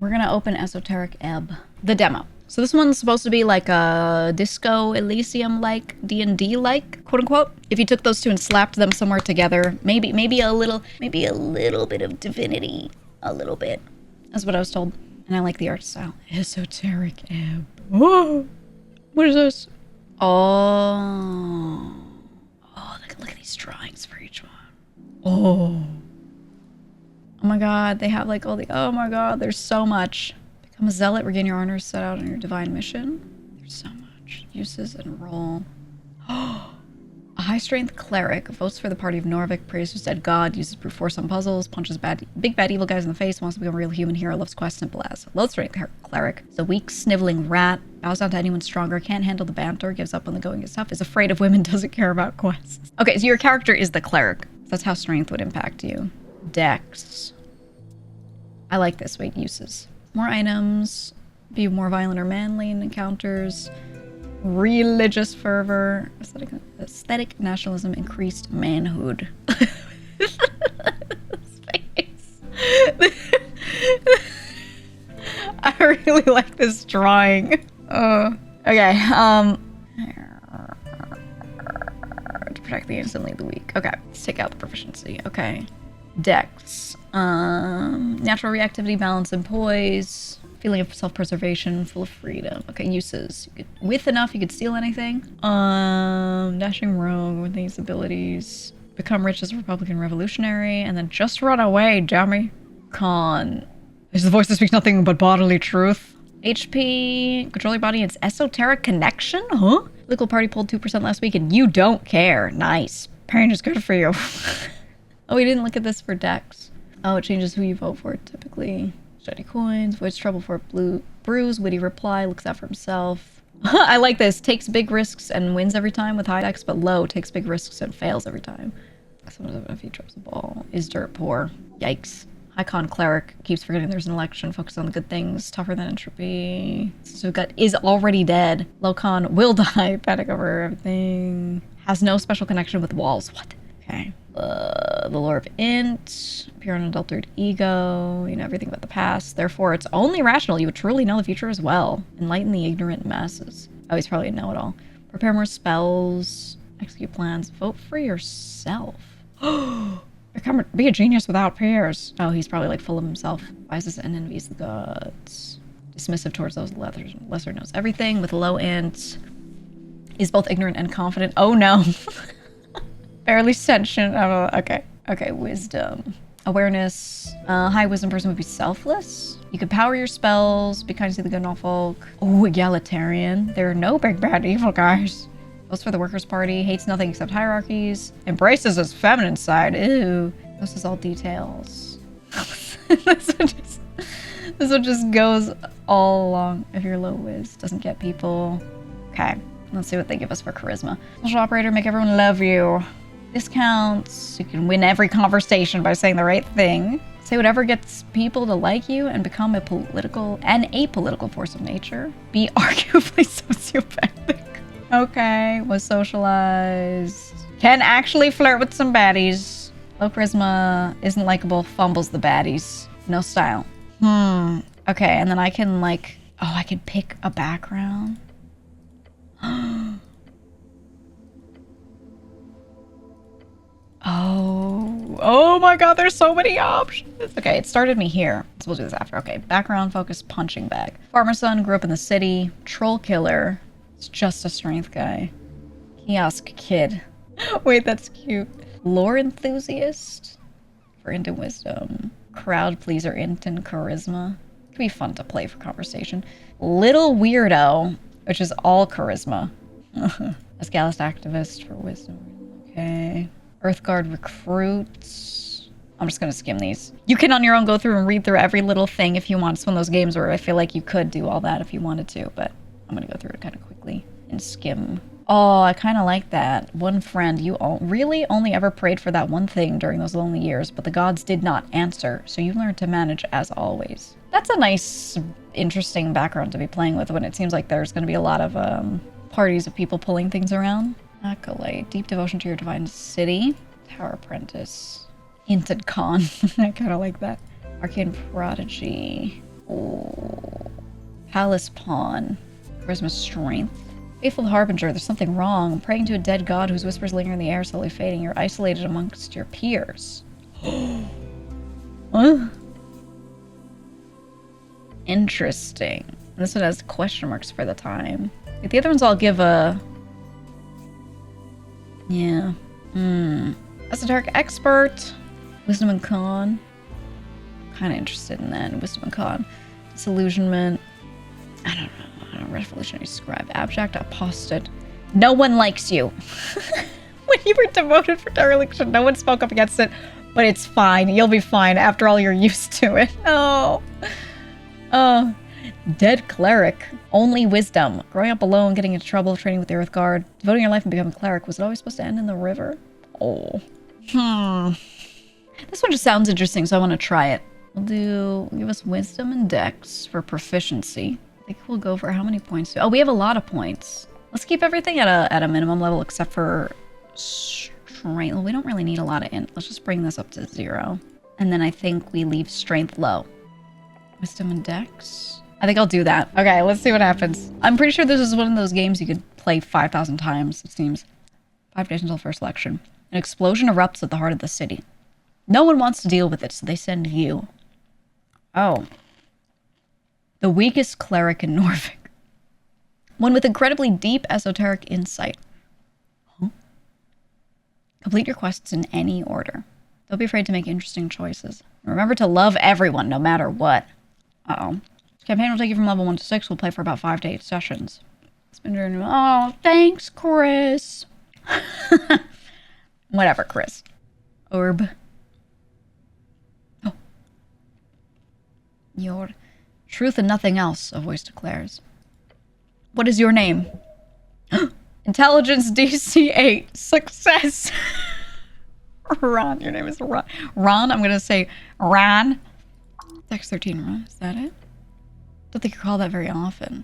We're gonna open Esoteric Ebb. The demo. So this one's supposed to be like a disco Elysium-like, D&D-like, quote-unquote. If you took those two and slapped them somewhere together, maybe a little bit of divinity. A little bit. That's what I was told. And I like the art style. Esoteric Ebb. Whoa! What is this? Oh. Oh, look at these drawings for each one. Oh. Oh my god, they have like all the... Oh my god, there's so much. Become a zealot, regain your honors, set out on your divine mission. There's so much. Uses and role. Oh. A high-strength cleric votes for the party of Norvik, prays his dead god, uses brute force on puzzles, punches big bad evil guys in the face, wants to become a real human hero, loves quests, simple as. Low-strength cleric is a weak, sniveling rat, bows down to anyone stronger, can't handle the banter, gives up when the going gets tough, is afraid of women, doesn't care about quests. Okay, so your character is the cleric. That's how strength would impact you. Dex. I like this. Wait, uses. More items. Be more violent or manly in encounters. Religious fervor. Aesthetic nationalism. Increased manhood. Space. I really like this drawing. Okay. To protect the instantly the weak. Okay. Let's take out the proficiency. Okay. Dex. Natural reactivity, balance, and poise. Feeling of self-preservation, full of freedom. Okay, uses. With enough, you could steal anything. Dashing rogue with these abilities. Become rich as a Republican revolutionary, and then just run away, dummy. Con. Is the voice that speaks nothing but bodily truth. HP. Control your body. It's esoteric connection? Huh? Political party pulled 2% last week, and you don't care. Nice. Pain is good for you. Oh, we didn't look at this for Dex. Oh, it changes who you vote for, typically. Shiny coins, avoids trouble for blue bruise, witty reply, looks out for himself. I like this. Takes big risks and wins every time with high Dex, but low takes big risks and fails every time. Sometimes if he drops the ball. Is dirt poor. Yikes. High con cleric. Keeps forgetting there's an election. Focus on the good things. Tougher than entropy. So got is already dead. Low con will die. Panic over everything. Has no special connection with walls. What? Okay. The lore of int, pure unadulterated ego, you know everything about the past. Therefore, it's only rational you would truly know the future as well. Enlighten the ignorant masses. Oh, he's probably a know-it-all. Prepare more spells, execute plans, vote for yourself. Be a genius without peers. Oh, he's probably like full of himself. Wisest and envies the gods. Dismissive towards those lesser knows everything. With low int, is both ignorant and confident. Oh no. Fairly sentient. Oh, okay. Okay, wisdom. Awareness. High wisdom person would be selfless. You could power your spells, be kind to the good and all folk. Oh, egalitarian. There are no big bad evil guys. Votes for the workers' party. Hates nothing except hierarchies. Embraces his feminine side. Ew. This is all details. this one just goes all along. If you're low whiz, doesn't get people. Okay. Let's see what they give us for charisma. Social operator, make everyone love you. Discounts. You can win every conversation by saying the right thing. Say whatever gets people to like you and become an apolitical force of nature. Be arguably sociopathic. Okay, was socialized. Can actually flirt with some baddies. Low charisma, isn't likable, fumbles the baddies. No style. Okay, and then I can like, oh, I can pick a background. Oh my god, there's so many options. Okay, it started me here. So we'll do this after. Okay, background focus, punching bag. Farmer's son, grew up in the city. Troll killer. It's just a strength guy. Kiosk kid. Wait, that's cute. Lore enthusiast. For int and wisdom. Crowd pleaser, int and charisma. Could be fun to play for conversation. Little weirdo, which is all charisma. A Scalist activist for wisdom. Okay. Earthguard recruits. I'm just gonna skim these. You can on your own go through and read through every little thing if you want. It's one of those games where I feel like you could do all that if you wanted to, but I'm gonna go through it kind of quickly and skim. Oh, I kind of like that. One friend, you really only ever prayed for that one thing during those lonely years, but the gods did not answer, so you learned to manage as always. That's a nice, interesting background to be playing with when it seems like there's gonna be a lot of parties of people pulling things around. Acolyte, deep devotion to your divine city. Tower apprentice. Hinted con. I kind of like that. Arcane prodigy. Oh, Palace Pawn. Charisma Strength. Faithful Harbinger, there's something wrong. Praying to a dead god whose whispers linger in the air, slowly fading. You're isolated amongst your peers. Huh? Interesting. This one has question marks for the time. The other ones I'll give a... Yeah. Esoteric Expert. Wisdom and Con. Kind of interested in that. Wisdom and Con. Disillusionment. I don't know. Revolutionary Scribe. Abject Apostate. No one likes you. When you were demoted for dereliction, no one spoke up against it. But it's fine. You'll be fine. After all, you're used to it. Oh. Dead Cleric. Only wisdom. Growing up alone, getting into trouble, training with the Earth Guard. Devoting your life and becoming a cleric. Was it always supposed to end in the river? Oh. This one just sounds interesting, so I want to try it. Give us wisdom and dex for proficiency. I think we'll go for how many points? Oh, we have a lot of points. Let's keep everything at a minimum level except for strength. Well, we don't really need a lot of int. Let's just bring this up to 0. And then I think we leave strength low. Wisdom and dex? I think I'll do that. Okay, let's see what happens. I'm pretty sure this is one of those games you could play 5,000 times, it seems. 5 days until first election. An explosion erupts at the heart of the city. No one wants to deal with it, so they send you. Oh. The weakest cleric in Norfolk. One with incredibly deep esoteric insight. Huh? Complete your quests in any order. Don't be afraid to make interesting choices. And remember to love everyone, no matter what. Uh-oh. This campaign will take you from level 1 to 6. We'll play for about 5 to 8 sessions. It's been doing... Oh, thanks, Chris. Whatever, Chris. Orb. Oh. Your truth and nothing else, a voice declares. What is your name? Intelligence DC 8. Success. Ron, your name is Ron. Ron, I'm gonna say Ron. Dex 13, Ron, is that it? Don't think you call that very often.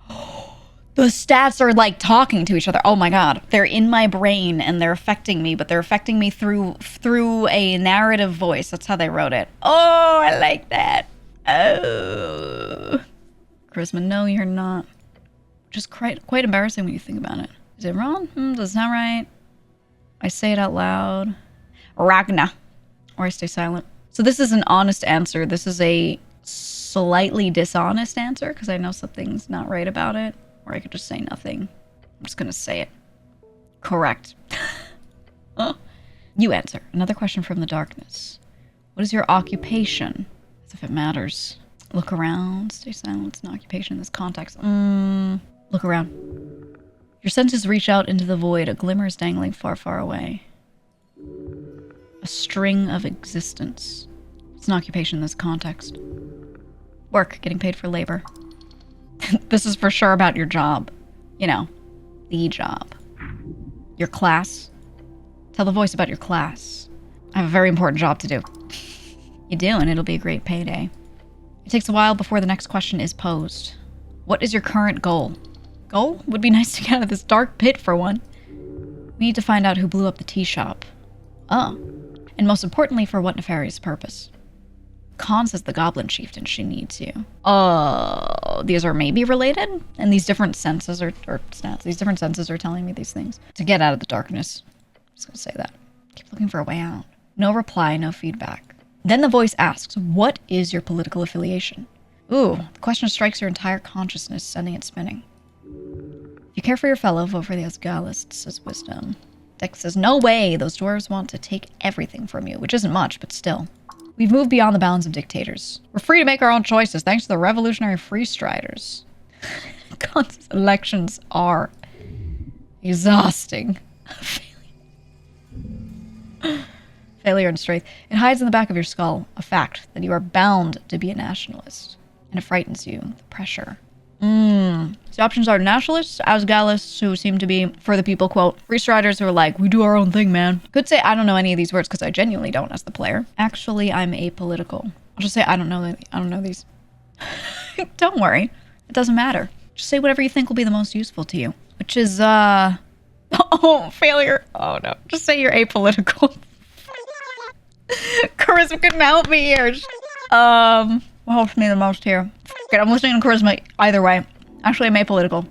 The stats are like talking to each other. Oh my god. They're in my brain and they're affecting me, but they're affecting me through a narrative voice. That's how they wrote it. Oh, I like that. Oh. Charisma, no, you're not. Just quite embarrassing when you think about it. Is it wrong? Does it sound right? I say it out loud. Ragna. Or I stay silent. So this is an honest answer. This is a slightly dishonest answer because I know something's not right about it. Or I could just say nothing. I'm just gonna say it. Correct. You answer. Another question from the darkness. What is your occupation? As if it matters. Look around. Stay silent. It's an occupation in this context. Look around. Your senses reach out into the void. A glimmer is dangling far, far away. A string of existence. It's an occupation in this context. Work. Getting paid for labor. This is for sure about your job. You know, the job. Your class. Tell the voice about your class. I have a very important job to do. You do, and it'll be a great payday. It takes a while before the next question is posed. What is your current goal? Goal? Would be nice to get out of this dark pit for one. We need to find out who blew up the tea shop. Oh. And most importantly, for what nefarious purpose? Khan says the goblin chieftain, she needs you. Oh, these are maybe related? And these different senses or stats, these different senses are telling me these things. To get out of the darkness. I'm just gonna say that. Keep looking for a way out. No reply, no feedback. Then the voice asks, what is your political affiliation? Ooh, the question strikes your entire consciousness, sending it spinning. If you care for your fellow, vote for the Osgalist, says Wisdom. Dex says, no way, those dwarves want to take everything from you, which isn't much, but still. We've moved beyond the bounds of dictators. We're free to make our own choices, thanks to the revolutionary freestriders. God's elections are exhausting. Failure and strength. It hides in the back of your skull, a fact that you are bound to be a nationalist. And it frightens you, the pressure. The options are nationalists, Osgalists, who seem to be, for the people, quote, freestriders who are like, we do our own thing, man. Could say I don't know any of these words because I genuinely don't as the player. Actually, I'm apolitical. I'll just say I don't know these. Don't worry. It doesn't matter. Just say whatever you think will be the most useful to you. Which is, oh, failure. Oh, no. Just say you're apolitical. Charisma couldn't help me here. What helps me the most here? Okay, I'm listening to charisma either way. Actually, I'm apolitical.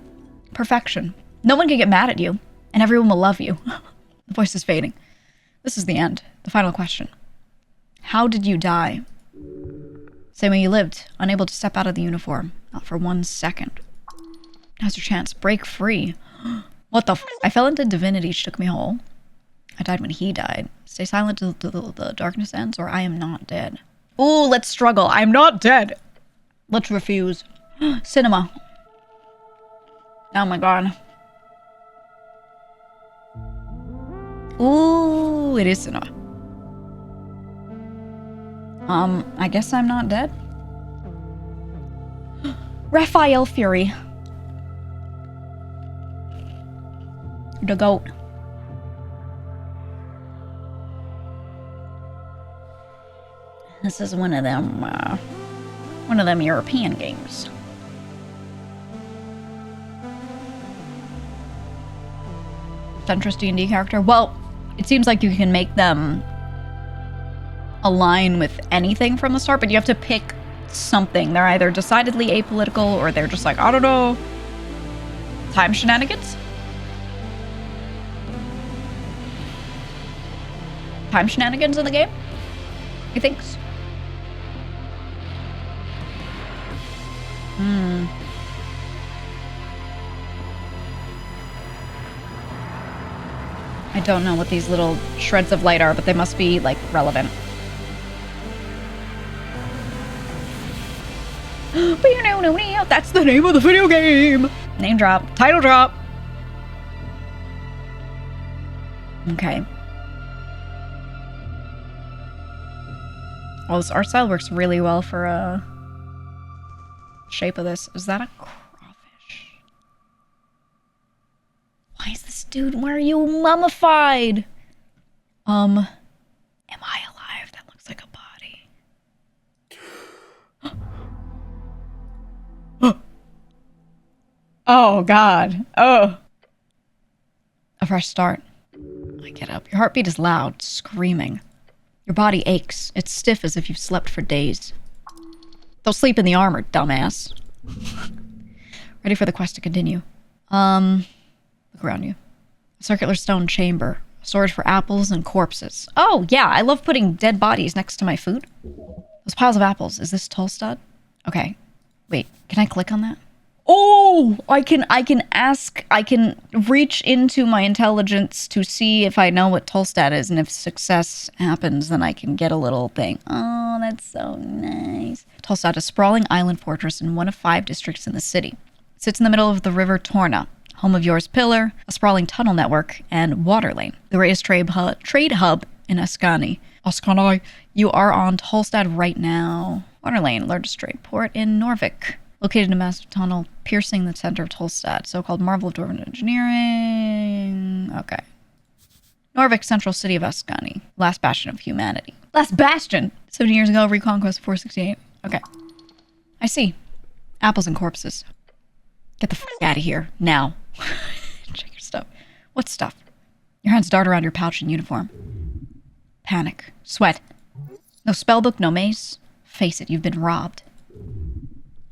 Perfection. No one can get mad at you, and everyone will love you. The voice is fading. This is the end. The final question. How did you die? Same way you lived, unable to step out of the uniform. Not for 1 second. Now's your chance. Break free. What the f— I fell into divinity, shook me whole. I died when he died. Stay silent till the darkness ends, or I am not dead. Ooh, let's struggle. I'm not dead. Let's refuse. Cinema. Oh my god. Ooh, it is cinema. I guess I'm not dead. Raphael Fury. The goat. This is one of them European games. Centrist D&D character? Well, it seems like you can make them align with anything from the start, but you have to pick something. They're either decidedly apolitical or they're just like, I don't know, time shenanigans? Time shenanigans in the game? You think? I don't know what these little shreds of light are, but they must be, like, relevant. That's the name of the video game! Name drop. Title drop! Okay. Oh, this art style works really well for, shape of this. Is that a crawfish? Why is this dude? Why are you mummified? Am I alive? That looks like a body. Oh, God. Oh. A fresh start. I get up. Your heartbeat is loud, screaming. Your body aches. It's stiff as if you've slept for days. Don't sleep in the armor, dumbass. Ready for the quest to continue. Look around you. A circular stone chamber. Storage for apples and corpses. Oh, yeah, I love putting dead bodies next to my food. Those piles of apples. Is this Tolstad? Okay. Wait, can I click on that? Oh, I can reach into my intelligence to see if I know what Tolstad is, and if success happens, then I can get a little thing. Oh, that's so nice. Tolstad, a sprawling island fortress in one of 5 districts in the city. It sits in the middle of the river Torna, home of Yours Pillar, a sprawling tunnel network, and water lane. The greatest trade hub in Ascani. Ascani, you are on Tolstad right now. Water lane, largest trade port in Norvik. Located in a massive tunnel piercing the center of Tolstad, so-called marvel of dwarven engineering. Okay. Norvik, central city of Ascani. Last bastion of humanity. Last bastion! 70 years ago, reconquest 468. Okay. I see. Apples and corpses. Get the f*** out of here. Now. Check your stuff. What stuff? Your hands dart around your pouch and uniform. Panic. Sweat. No spellbook, no mace. Face it, you've been robbed.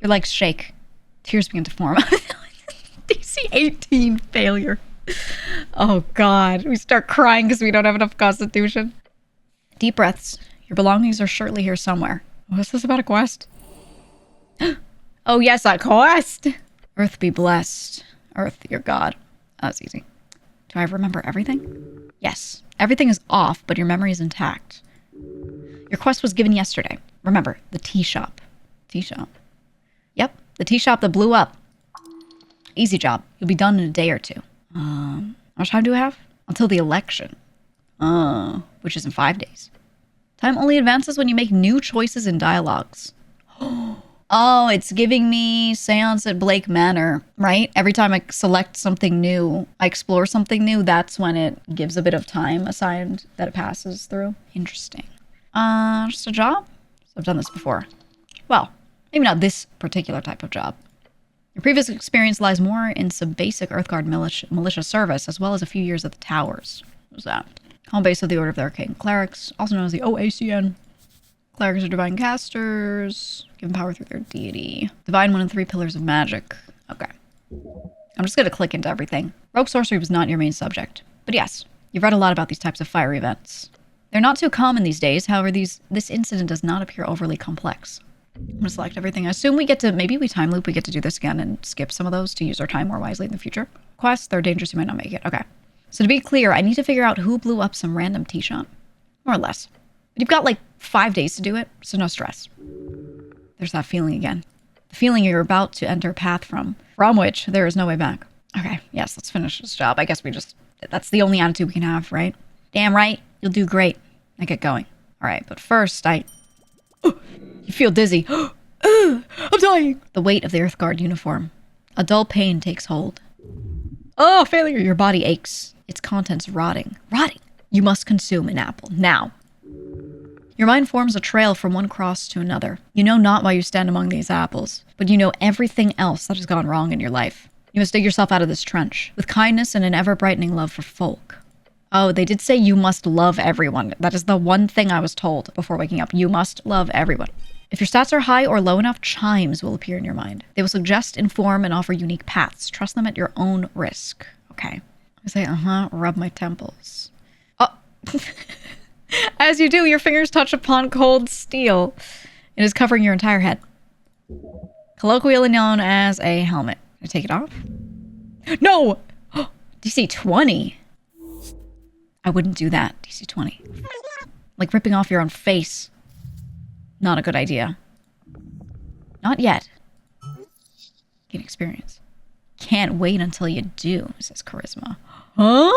Your legs shake. Tears begin to form. DC 18 failure. Oh God. We start crying because we don't have enough constitution. Deep breaths. Your belongings are surely here somewhere. Was this about a quest? Oh yes, a quest! Earth be blessed. Earth, your God. Oh, that's easy. Do I remember everything? Yes. Everything is off, but your memory is intact. Your quest was given yesterday. Remember, the tea shop. Tea shop. Yep, the tea shop that blew up. Easy job. You'll be done in a day or 2. How much time do I have? Until the election. Which is in 5 days. Time only advances when you make new choices in dialogues. Oh, it's giving me Seance at Blake Manor, right? Every time I select something new, I explore something new, that's when it gives a bit of time assigned that it passes through. Interesting. Just a job? So I've done this before. Well, maybe not this particular type of job. Your previous experience lies more in some basic Earthguard militia service, as well as a few years at the Towers. What was that? Home base of the Order of the Arcane Clerics, also known as the OACN. Clerics are divine casters, given power through their deity. Divine, one of the 3 pillars of magic. Okay. I'm just going to click into everything. Rogue sorcery was not your main subject. But yes, you've read a lot about these types of fire events. They're not too common these days, however, this incident does not appear overly complex. I'm going to select everything. I assume we get to, maybe we time loop, we get to do this again and skip some of those to use our time more wisely in the future. Quests, they're dangerous, you might not make it. Okay. So to be clear, I need to figure out who blew up some random tea shop. More or less. But you've got like 5 days to do it, so no stress. There's that feeling again. The feeling you're about to enter a path from which there is no way back. Okay, yes, let's finish this job. I guess that's the only attitude we can have, right? Damn right, you'll do great. Now get going. All right, but first you feel dizzy. I'm dying. The weight of the Earthguard uniform. A dull pain takes hold. Oh, failure. Your body aches. Its contents rotting. Rotting. You must consume an apple. Now. Your mind forms a trail from one cross to another. You know not why you stand among these apples, but you know everything else that has gone wrong in your life. You must dig yourself out of this trench, with kindness and an ever-brightening love for folk. Oh, they did say you must love everyone. That is the one thing I was told before waking up. You must love everyone. If your stats are high or low enough, chimes will appear in your mind. They will suggest, inform, and offer unique paths. Trust them at your own risk. Okay. I say, rub my temples. Oh. As you do, your fingers touch upon cold steel. It is covering your entire head. Colloquially known as a helmet. Can I take it off? No! DC 20. I wouldn't do that. DC 20. Like ripping off your own face. Not a good idea. Not yet. Gain experience. Can't wait until you do, says Charisma. Huh?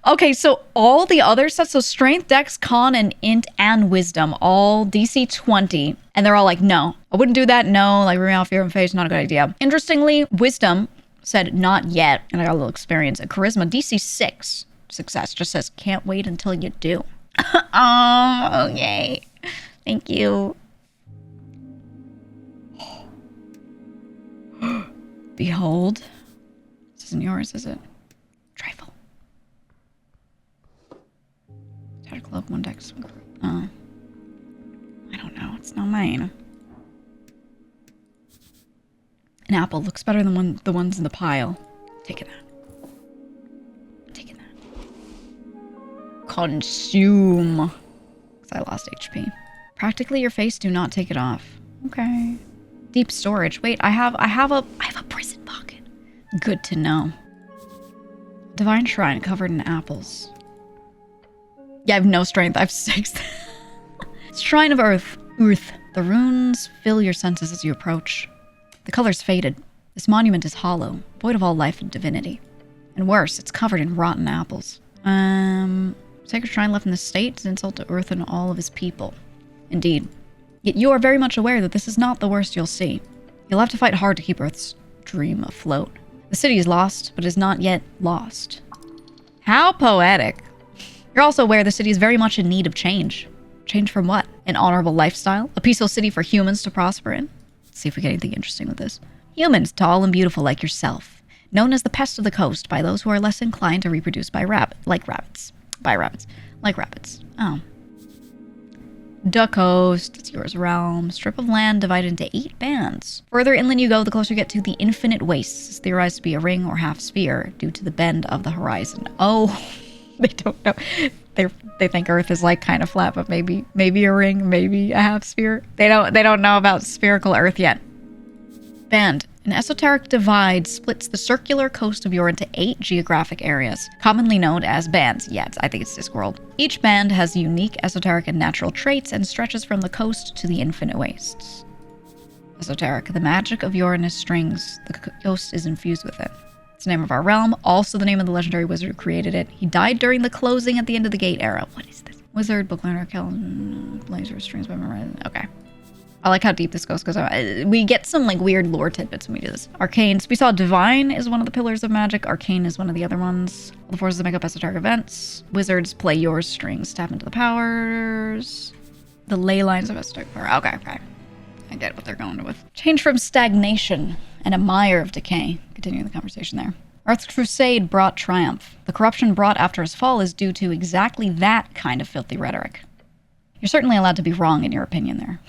Okay, so all the other sets, so Strength, Dex, Con, and Int, and Wisdom, all DC 20. And they're all like, no. I wouldn't do that, no. Like, ripping off your own face, not a good idea. Interestingly, Wisdom said not yet, and I got a little experience. And Charisma, DC 6, success, just says, can't wait until you do. Oh, yay. Thank you. Behold. This isn't yours, is it? Trifle. Tattered cloak, 1 dex. Oh. I don't know. It's not mine. An apple looks better than the ones in the pile. Taking that. Taking that. Consume. Because I lost HP. Practically your face, do not take it off. Okay. Deep storage. Wait, I have a prison pocket. Good to know. Divine shrine covered in apples. Yeah, I have no strength. I have 6. Shrine of Earth. Earth. The runes fill your senses as you approach. The color's faded. This monument is hollow, void of all life and divinity. And worse, it's covered in rotten apples. Sacred shrine left in this state is an insult to Earth and all of his people. Indeed. Yet you are very much aware that this is not the worst you'll see. You'll have to fight hard to keep Earth's dream afloat. The city is lost, but is not yet lost. How poetic. You're also aware the city is very much in need of change. Change from what? An honorable lifestyle? A peaceful city for humans to prosper in? Let's see if we get anything interesting with this. Humans, tall and beautiful like yourself. Known as the pest of the coast by those who are less inclined to reproduce by rabbits. Oh. The coast, it's yours realm. Strip of land divided into 8 bands. Further inland you go, the closer you get to the infinite wastes. It's theorized to be a ring or half sphere due to the bend of the horizon. Oh, they don't know. They think Earth is like kind of flat, but maybe a ring, maybe a half sphere. They don't know about spherical Earth yet. Band. An esoteric divide splits the circular coast of Yor into 8 geographic areas, commonly known as bands. Yeah, I think it's Discworld. Each band has unique esoteric and natural traits and stretches from the coast to the infinite wastes. Esoteric. The magic of Uranus strings. The coast is infused with it. It's the name of our realm, also the name of the legendary wizard who created it. He died during the closing at the end of the Gate era. What is this? Wizard, book learner, Kellen, laser strings by memorizing. Okay. I like how deep this goes because we get some like weird lore tidbits when we do this. Arcane. So we saw Divine is one of the pillars of magic. Arcane is one of the other ones. All the forces that make up esoteric events. Wizards play your strings. Tap into the powers. The ley lines of esoteric power. Okay. I get what they're going with. Change from stagnation and a mire of decay. Continuing the conversation there. Earth's crusade brought triumph. The corruption brought after his fall is due to exactly that kind of filthy rhetoric. You're certainly allowed to be wrong in your opinion there.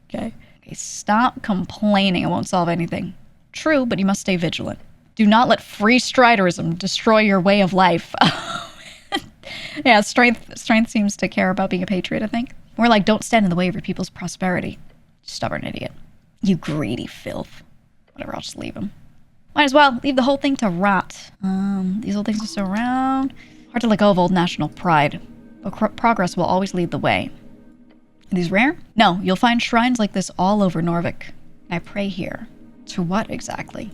Okay. Okay, stop complaining. It won't solve anything. True, but you must stay vigilant. Do not let free striderism destroy your way of life. Yeah, strength seems to care about being a patriot, I think. More like, don't stand in the way of your people's prosperity. Stubborn idiot. You greedy filth. Whatever, I'll just leave him. Might as well leave the whole thing to rot. These old things are still around. Hard to let go of old national pride. But progress will always lead the way. Are these rare? No, you'll find shrines like this all over Norvik. I pray here. To what exactly?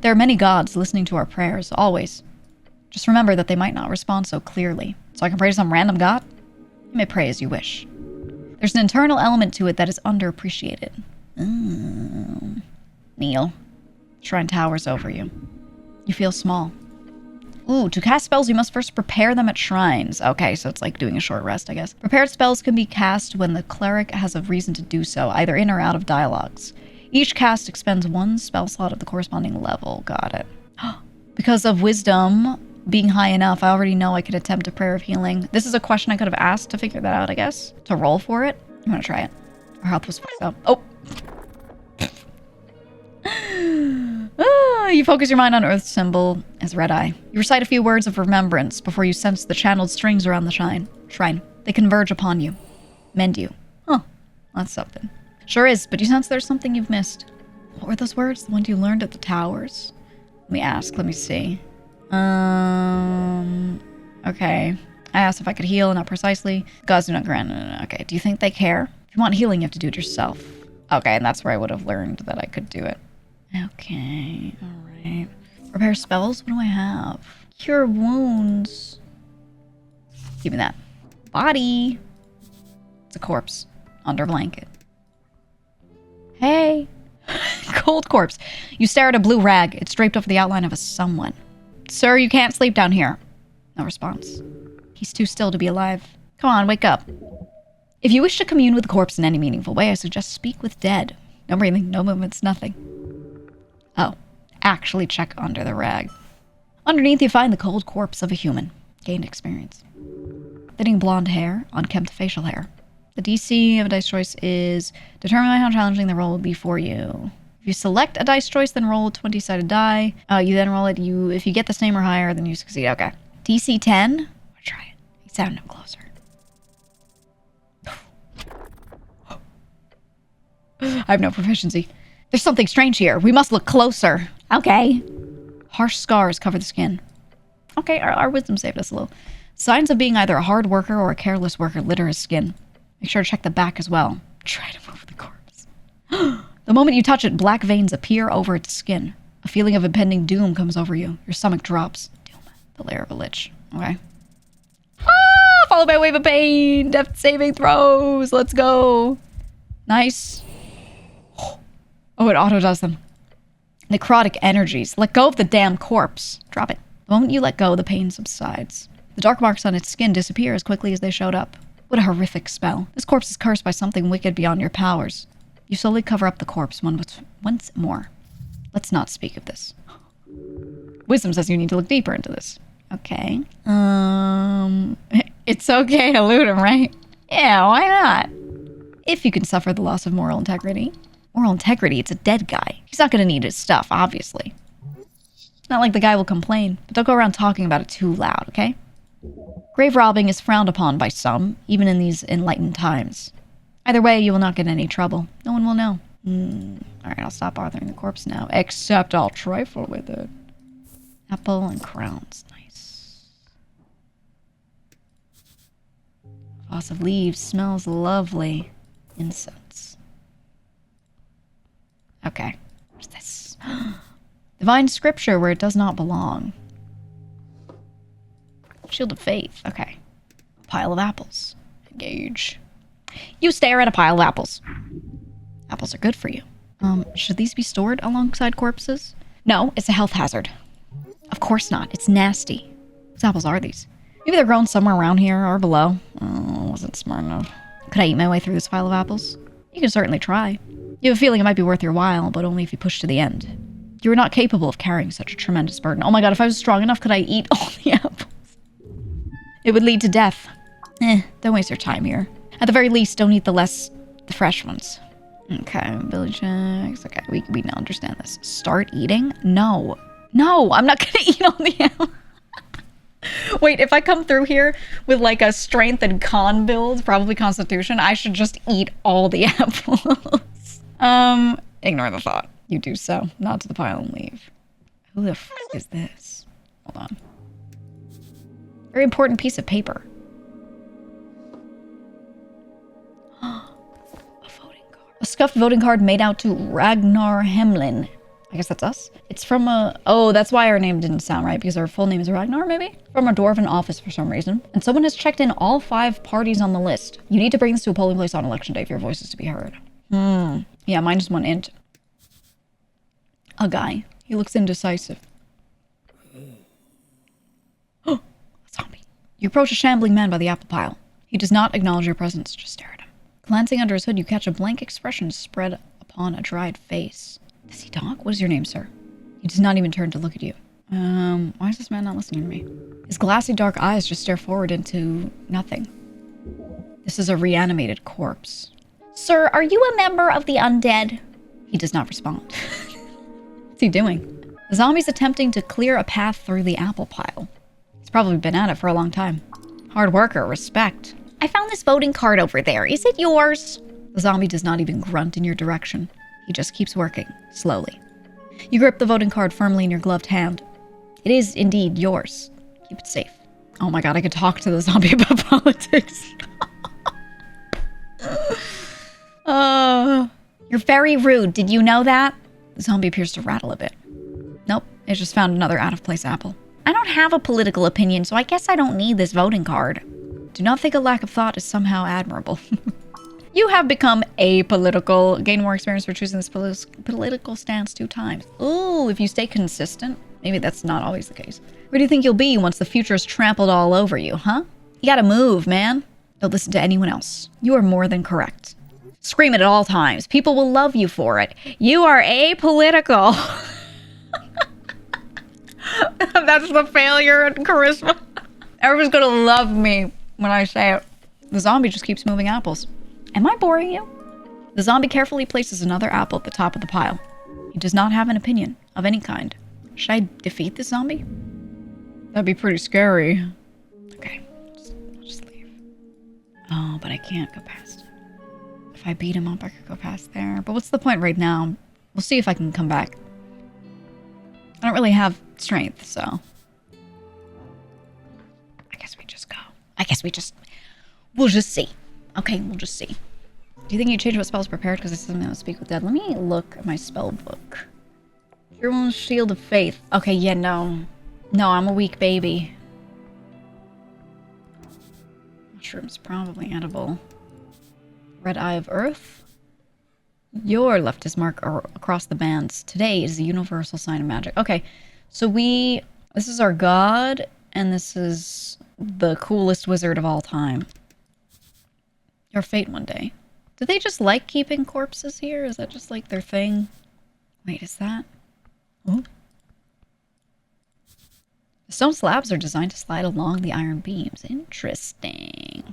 There are many gods listening to our prayers, always. Just remember that they might not respond so clearly. So I can pray to some random god? You may pray as you wish. There's an internal element to it that is underappreciated. Kneel. Shrine towers over you. You feel small. Ooh, to cast spells, you must first prepare them at shrines. Okay, so it's like doing a short rest, I guess. Prepared spells can be cast when the cleric has a reason to do so, either in or out of dialogues. Each cast expends 1 spell slot of the corresponding level. Got it. Because of wisdom being high enough, I already know I could attempt a prayer of healing. This is a question I could have asked to figure that out, I guess. To roll for it. I'm gonna try it. Our health was fucked up. Oh! You focus your mind on Earth's symbol as red eye. You recite a few words of remembrance before you sense the channeled strings around the shrine. They converge upon you. Mend you. Huh. That's something. Sure is, but you sense there's something you've missed. What were those words? The ones you learned at the towers? Let me ask. Let me see. Okay. I asked if I could heal, not precisely. Gods do not grant. Okay. Do you think they care? If you want healing, you have to do it yourself. Okay, and that's where I would have learned that I could do it. Okay. Alright. Repair spells? What do I have? Cure wounds. Give me that. Body. It's a corpse. Under blanket. Hey. Cold corpse. You stare at a blue rag. It's draped over the outline of a someone. Sir, you can't sleep down here. No response. He's too still to be alive. Come on, wake up. If you wish to commune with the corpse in any meaningful way, I suggest speak with dead. No breathing, no movements, nothing. Oh, actually check under the rag. Underneath you find the cold corpse of a human. Gained experience. Thinning blonde hair, unkempt facial hair. The DC of a dice choice is determine by how challenging the roll will be for you. If you select a dice choice, then roll a 20-sided die. You then roll it. If you get the same or higher, then you succeed. Okay. DC 10. We'll try it. You sound no closer. I have no proficiency. There's something strange here. We must look closer. Okay. Harsh scars cover the skin. Okay, our wisdom saved us a little. Signs of being either a hard worker or a careless worker litter his skin. Make sure to check the back as well. Try to move the corpse. The moment you touch it, black veins appear over its skin. A feeling of impending doom comes over you. Your stomach drops. Doom. The lair of a lich. Okay. Followed by a wave of pain. Death saving throws. Let's go. Nice. Oh, it auto does them. Necrotic energies. Let go of the damn corpse. Drop it. The moment you let go, the pain subsides. The dark marks on its skin disappear as quickly as they showed up. What a horrific spell. This corpse is cursed by something wicked beyond your powers. You slowly cover up the corpse once more. Let's not speak of this. Wisdom says you need to look deeper into this. Okay. It's okay to loot him, right? Yeah, why not? If you can suffer the loss of moral integrity. Moral integrity, it's a dead guy. He's not gonna need his stuff, obviously. It's not like the guy will complain, but don't go around talking about it too loud, okay? Grave robbing is frowned upon by some, even in these enlightened times. Either way, you will not get in any trouble. No one will know. Alright, I'll stop bothering the corpse now. Except I'll trifle with it. Apple and crowns. Nice. Vase of leaves. Smells lovely. Incense. Okay. What's this? Divine scripture where it does not belong. Shield of faith. Okay. Pile of apples. Engage. You stare at a pile of apples. Apples are good for you. Should these be stored alongside corpses? No, it's a health hazard. Of course not. It's nasty. Whose apples are these? Maybe they're grown somewhere around here or below. Oh, wasn't smart enough. Could I eat my way through this pile of apples? You can certainly try. You have a feeling it might be worth your while, but only if you push to the end. You are not capable of carrying such a tremendous burden. Oh my god, if I was strong enough, could I eat all the apples? It would lead to death. Don't waste your time here. At At the very least, don't eat the fresh ones. Okay, village checks. Okay, we now understand this. Start eating? No. No, I'm not gonna eat all the apples. Wait, if I come through here with like a strength and con build, probably constitution, I should just eat all the apples. Ignore the thought. You do so. Nod to the pile and leave. Who the f is this? Hold on. Very important piece of paper. A voting card. A scuffed voting card made out to Ragnar Hemlin. I guess that's us. It's from a... Oh, that's why our name didn't sound right, because our full name is Ragnar, maybe? From a dwarven office for some reason. And someone has checked in all 5 parties on the list. You need to bring this to a polling place on election day for your voices to be heard. Yeah, mine is one int. A guy. He looks indecisive. Oh, a zombie. You approach a shambling man by the apple pile. He does not acknowledge your presence, just stare at him. Glancing under his hood, you catch a blank expression spread upon a dried face. Does he talk? What is your name, sir? He does not even turn to look at you. Why is this man not listening to me? His glassy dark eyes just stare forward into nothing. This is a reanimated corpse. Sir, are you a member of the undead? He does not respond. What's he doing? The zombie's attempting to clear a path through the apple pile. He's probably been at it for a long time. Hard worker, respect. I found this voting card over there. Is it yours? The zombie does not even grunt in your direction. He just keeps working, slowly. You grip the voting card firmly in your gloved hand. It is indeed yours. Keep it safe. Oh my god, I could talk to the zombie about politics. You're very rude. Did you know that? The zombie appears to rattle a bit. Nope, it just found another out-of-place apple. I don't have a political opinion, so I guess I don't need this voting card. Do not think a lack of thought is somehow admirable. You have become apolitical. Gain more experience for choosing this political stance 2 times. Ooh, if you stay consistent. Maybe that's not always the case. Where do you think you'll be once the future is trampled all over you, huh? You gotta move, man. Don't listen to anyone else. You are more than correct. Scream it at all times. People will love you for it. You are apolitical. That's the failure in charisma. Everyone's gonna love me when I say it. The zombie just keeps moving apples. Am I boring you? The zombie carefully places another apple at the top of the pile. He does not have an opinion of any kind. Should I defeat this zombie? That'd be pretty scary. Okay, I'll just leave. Oh, but I can't go past him. If I beat him up, I could go past there. But what's the point right now? We'll see if I can come back. I don't really have strength, so... I guess we just go. We'll just see. Okay, we'll just see. Do you think you change what spells prepared? Because it's something that would speak with dead. Let me look at my spell book. Your own shield of faith. Okay, yeah, no. No, I'm a weak baby. Mushrooms, probably edible. Red Eye of Earth. Your left his mark across the bands. Today is the universal sign of magic. Okay, so this is our god, and this is the coolest wizard of all time. Your fate one day. Do they just like keeping corpses here? Is that just like their thing? Wait, is that? Oh. The stone slabs are designed to slide along the iron beams. Interesting.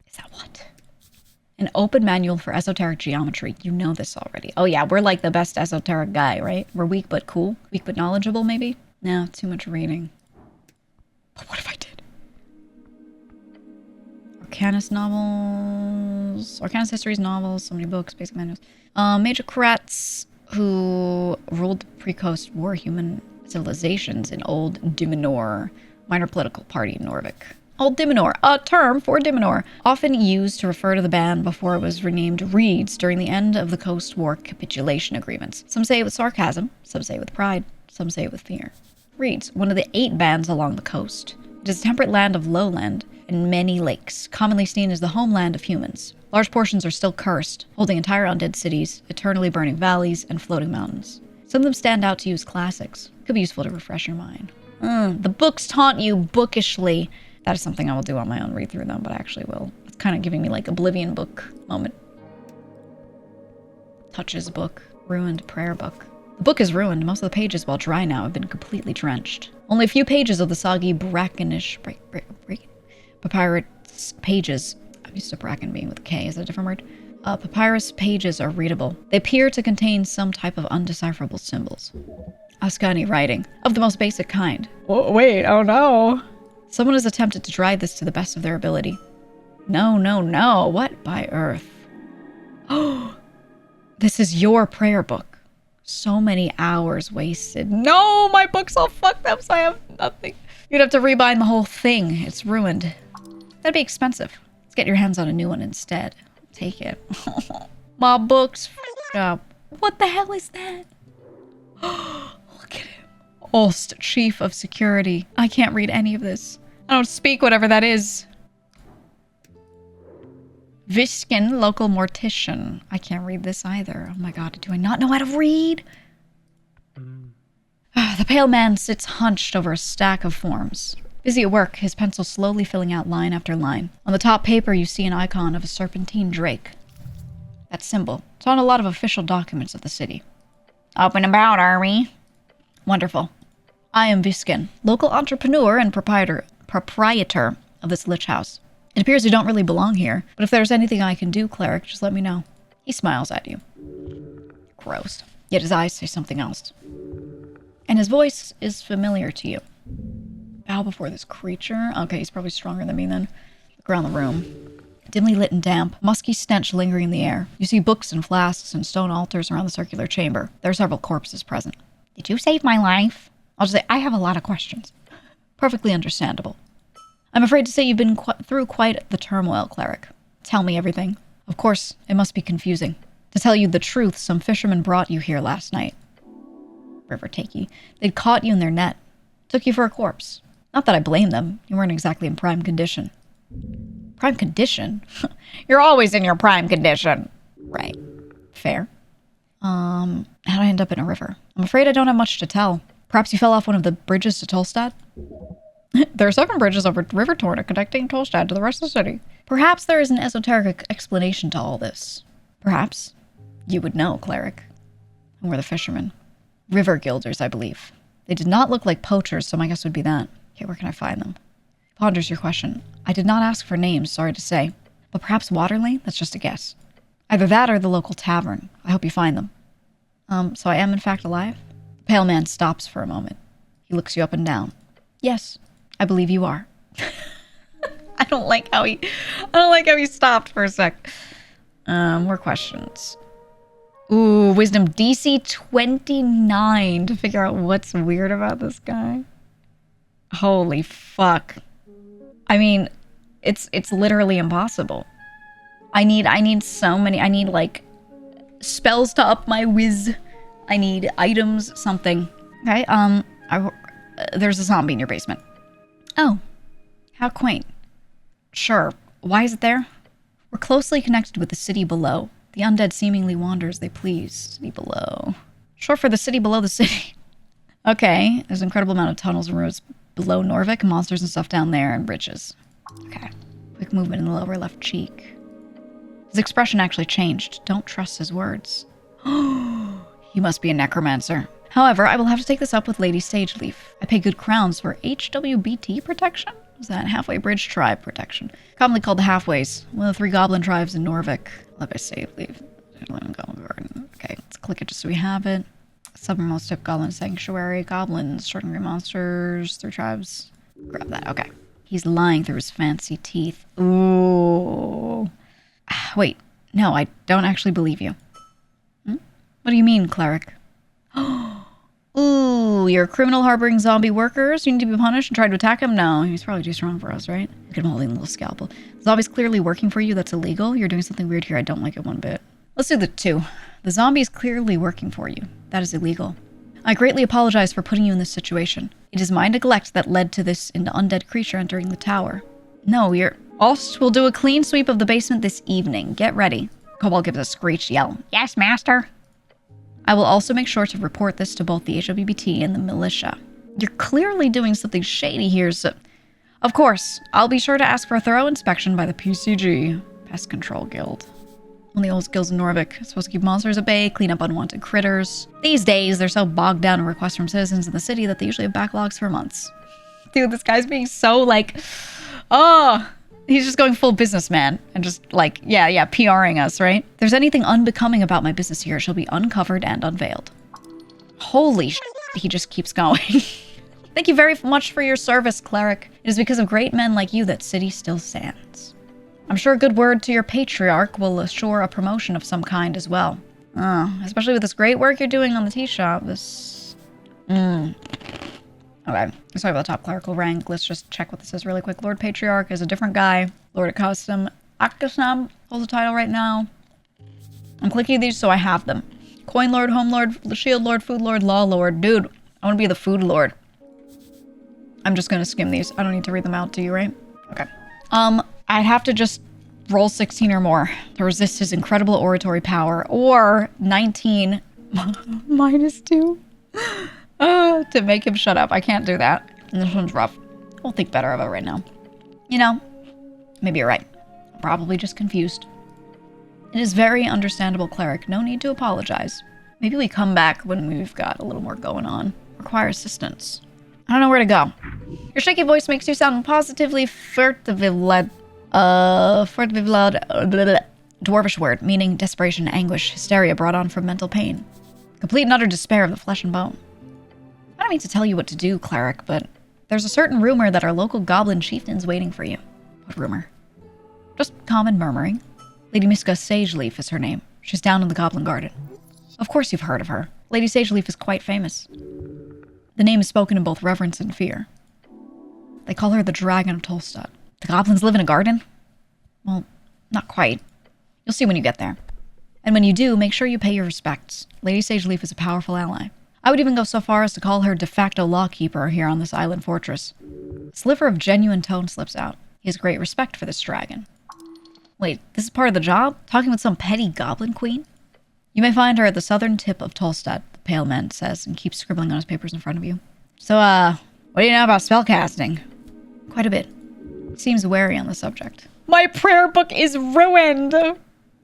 Is that what? An open manual for esoteric geometry. You know this already. Oh yeah, we're like the best esoteric guy, right? We're weak but cool. Weak but knowledgeable, maybe? No, too much reading. But what if I did? Arcanist novels, Arcanist histories, novels, so many books, basic manuals. Major Kratz, who ruled the pre-coast war human civilizations in Old Dimenor, minor political party in Norvik. Old Dimenor, a term for Dimenor, often used to refer to the band before it was renamed Reeds during the end of the Coast War capitulation agreements. Some say it with sarcasm, some say it with pride, some say it with fear. Reeds, one of the 8 bands along the coast. It is a temperate land of lowland and many lakes, commonly seen as the homeland of humans. Large portions are still cursed, holding entire undead cities, eternally burning valleys, and floating mountains. Some of them stand out to you as classics. Could be useful to refresh your mind. The books taunt you bookishly. That is something I will do on my own read through them, but I actually will. It's kind of giving me like Oblivion book moment. Touches book. Ruined prayer book. The book is ruined. Most of the pages, while dry now, have been completely drenched. Only a few pages of the soggy, brackenish papyrus pages. I'm used to bracken being with a K. Is that a different word? Papyrus pages are readable. They appear to contain some type of undecipherable symbols. Ascani writing. Of the most basic kind. Oh, wait, oh no. Someone has attempted to drive this to the best of their ability. No, no, no. What by earth? Oh, this is your prayer book. So many hours wasted. No, my book's all fucked up, so I have nothing. You'd have to rebind the whole thing. It's ruined. That'd be expensive. Let's get your hands on a new one instead. Take it. My book's f***ed up. What the hell is that? Look at him. Ulst, Chief of Security. I can't read any of this. I don't speak whatever that is. Viskin, local mortician. I can't read this either. Oh my god, do I not know how to read? The pale man sits hunched over a stack of forms. Busy at work, his pencil slowly filling out line after line. On the top paper, you see an icon of a serpentine drake. That symbol. It's on a lot of official documents of the city. Up and about, are we? Wonderful. I am Viskin, local entrepreneur and proprietor of this lich house. It appears you don't really belong here, but if there's anything I can do, cleric, just let me know. He smiles at you. Gross. Yet his eyes say something else. And his voice is familiar to you. Bow before this creature. Okay, he's probably stronger than me then. Look around the room. Dimly lit and damp, musky stench lingering in the air. You see books and flasks and stone altars around the circular chamber. There are several corpses present. Did you save my life? I'll just say, I have a lot of questions. Perfectly understandable. I'm afraid to say you've been through quite the turmoil, cleric. Tell me everything. Of course, it must be confusing. To tell you the truth, some fishermen brought you here last night. River takey. They'd caught you in their net. Took you for a corpse. Not that I blame them. You weren't exactly in prime condition. Prime condition? You're always in your prime condition. Right. Fair. How'd I end up in a river? I'm afraid I don't have much to tell. Perhaps you fell off one of the bridges to Tolstad? There are 7 bridges over River Torna connecting Tolstad to the rest of the city. Perhaps there is an esoteric explanation to all this. Perhaps. You would know, cleric. And we're the fishermen. River guilders, I believe. They did not look like poachers, so my guess would be that. Okay, where can I find them? Ponders your question. I did not ask for names, sorry to say. But perhaps Waterley? That's just a guess. Either that or the local tavern. I hope you find them. So I am in fact alive? The pale man stops for a moment. He looks you up and down. Yes, I believe you are. I don't like how he stopped for a sec. More questions. Ooh, wisdom DC 29 to figure out what's weird about this guy. Holy fuck. I mean, it's literally impossible. I need so many. I need like spells to up my whiz. I need items, something. Okay, there's a zombie in your basement. Oh, how quaint. Sure, why is it there? We're closely connected with the city below. The undead seemingly wander as they please. City below. Short for the city below the city. Okay, there's an incredible amount of tunnels and roads below Norvik, monsters and stuff down there, and bridges. Okay. Quick movement in the lower left cheek. His expression actually changed. Don't trust his words. He must be a necromancer. However, I will have to take this up with Lady Sageleaf. I pay good crowns for HWBT protection? Is that Halfway Bridge Tribe protection? Commonly called the Halfways, one of the 3 goblin tribes in Norvik. Love by Sageleaf. Goblin Garden. Okay, let's click it just so we have it. Southernmost tip Goblin Sanctuary. Goblins, extraordinary monsters, 3 tribes. Grab that. Okay. He's lying through his fancy teeth. Ooh. Wait. No, I don't actually believe you. What do you mean, cleric? Ooh, you're a criminal harboring zombie workers. You need to be punished and try to attack him? No, he's probably too strong for us, right? Look at him holding a little scalpel. The zombie's clearly working for you. That's illegal. You're doing something weird here. I don't like it one bit. Let's do the 2. The zombie is clearly working for you. That is illegal. I greatly apologize for putting you in this situation. It is my neglect that led to this undead creature entering the tower. No, you're... Ost will do a clean sweep of the basement this evening. Get ready. Kobold gives a screeched yell. Yes, master. I will also make sure to report this to both the HWBT and the militia. You're clearly doing something shady here, so... Of course, I'll be sure to ask for a thorough inspection by the PCG, Pest Control Guild. One of the oldest guilds in Norvik. It's supposed to keep monsters at bay, clean up unwanted critters. These days, they're so bogged down in requests from citizens in the city that they usually have backlogs for months. Dude, this guy's being so like... Oh! He's just going full businessman and just like, yeah, PRing us, right? If there's anything unbecoming about my business here, it shall be uncovered and unveiled. Holy shit, he just keeps going. Thank you very much for your service, cleric. It is because of great men like you that city still stands. I'm sure a good word to your patriarch will assure a promotion of some kind as well. Especially with this great work you're doing on the tea shop. Okay, sorry about the top clerical rank. Let's just check what this is really quick. Lord Patriarch is a different guy. Lord Accustomed Akasnam holds the title right now. I'm clicking these so I have them. Coin Lord, Home Lord, Shield Lord, Food Lord, Law Lord. Dude, I want to be the Food Lord. I'm just gonna skim these. I don't need to read them out to you, right? Okay. I'd have to just roll 16 or more to resist his incredible oratory power, or 19 minus 2 to make him shut up. I can't do that. And this one's rough. I'll think better of it right now. You know, maybe you're right. I'm probably just confused. It is very understandable, cleric. No need to apologize. Maybe we come back when we've got a little more going on. Require assistance. I don't know where to go. Your shaky voice makes you sound positively furtivled. Dwarvish word, meaning desperation, anguish, hysteria brought on from mental pain. Complete and utter despair of the flesh and bone. I don't mean to tell you what to do, cleric, but there's a certain rumor that our local goblin chieftain's waiting for you. What rumor? Just common murmuring. Lady Miska Sageleaf is her name. She's down in the Goblin Garden. Of course you've heard of her. Lady Sageleaf is quite famous. The name is spoken in both reverence and fear. They call her the Dragon of Tolstad. The goblins live in a garden? Well, not quite. You'll see when you get there. And when you do, make sure you pay your respects. Lady Sageleaf is a powerful ally. I would even go so far as to call her de facto lawkeeper here on this island fortress. A sliver of genuine tone slips out. He has great respect for this dragon. Wait, this is part of the job? Talking with some petty goblin queen? You may find her at the southern tip of Tolstad, the pale man says, and keeps scribbling on his papers in front of you. So, what do you know about spellcasting? Quite a bit. Seems wary on the subject. My prayer book is ruined!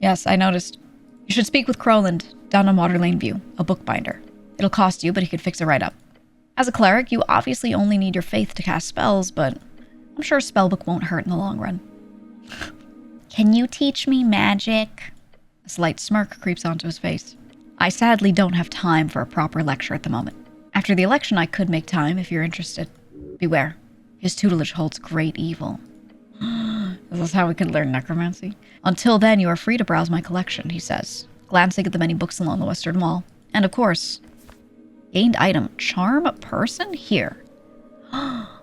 Yes, I noticed. You should speak with Crowland, down on Water Lane View, a bookbinder. It'll cost you, but he could fix it right up. As a cleric, you obviously only need your faith to cast spells, but I'm sure a spellbook won't hurt in the long run. Can you teach me magic? A slight smirk creeps onto his face. I sadly don't have time for a proper lecture at the moment. After the election, I could make time if you're interested. Beware. His tutelage holds great evil. Is this how we could learn necromancy? Until then, you are free to browse my collection, he says, glancing at the many books along the western wall. And of course, gained item, charm person? Here.